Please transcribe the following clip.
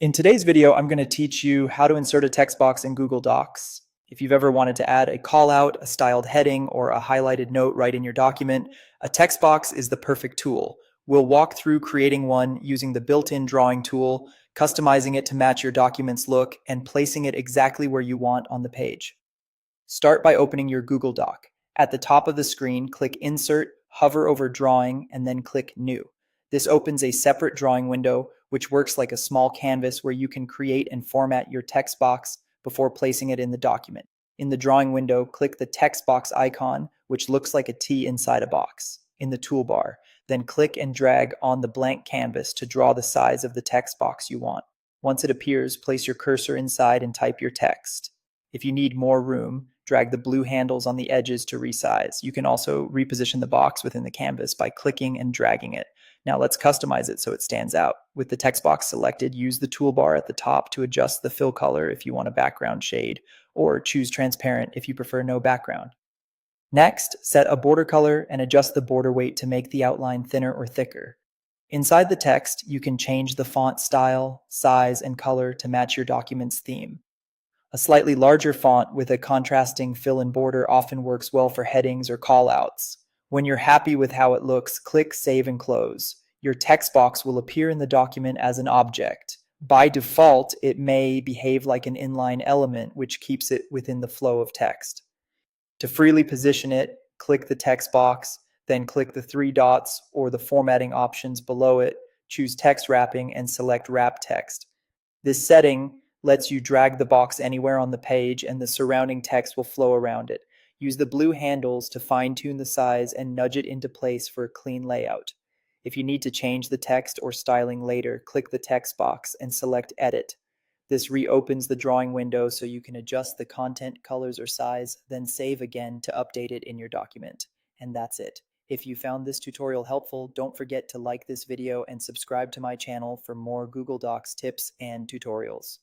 In today's video, I'm going to teach you how to insert a text box in Google Docs. If you've ever wanted to add a callout, a styled heading, or a highlighted note right in your document, a text box is the perfect tool. We'll walk through creating one using the built-in drawing tool, customizing it to match your document's look, and placing it exactly where you want on the page. Start by opening your Google Doc. At the top of the screen, click Insert, hover over Drawing, and then click New. This opens a separate drawing window, which works like a small canvas where you can create and format your text box before placing it in the document. In the drawing window, click the text box icon, which looks like a T inside a box, in the toolbar. Then click and drag on the blank canvas to draw the size of the text box you want. Once it appears, place your cursor inside and type your text. If you need more room, drag the blue handles on the edges to resize. You can also reposition the box within the canvas by clicking and dragging it. Now let's customize it so it stands out. With the text box selected, use the toolbar at the top to adjust the fill color if you want a background shade, or choose transparent if you prefer no background. Next, set a border color and adjust the border weight to make the outline thinner or thicker. Inside the text, you can change the font style, size, and color to match your document's theme. A slightly larger font with a contrasting fill-in border often works well for headings or callouts. When you're happy with how it looks, click Save and Close. Your text box will appear in the document as an object. By default, it may behave like an inline element, which keeps it within the flow of text. To freely position it, click the text box, then click the three dots or the formatting options below it, choose text wrapping, and select Wrap Text. This setting lets you drag the box anywhere on the page and the surrounding text will flow around it. Use the blue handles to fine-tune the size and nudge it into place for a clean layout. If you need to change the text or styling later, click the text box and select Edit. This reopens the drawing window so you can adjust the content, colors, or size, then save again to update it in your document. And that's it. If you found this tutorial helpful, don't forget to like this video and subscribe to my channel for more Google Docs tips and tutorials.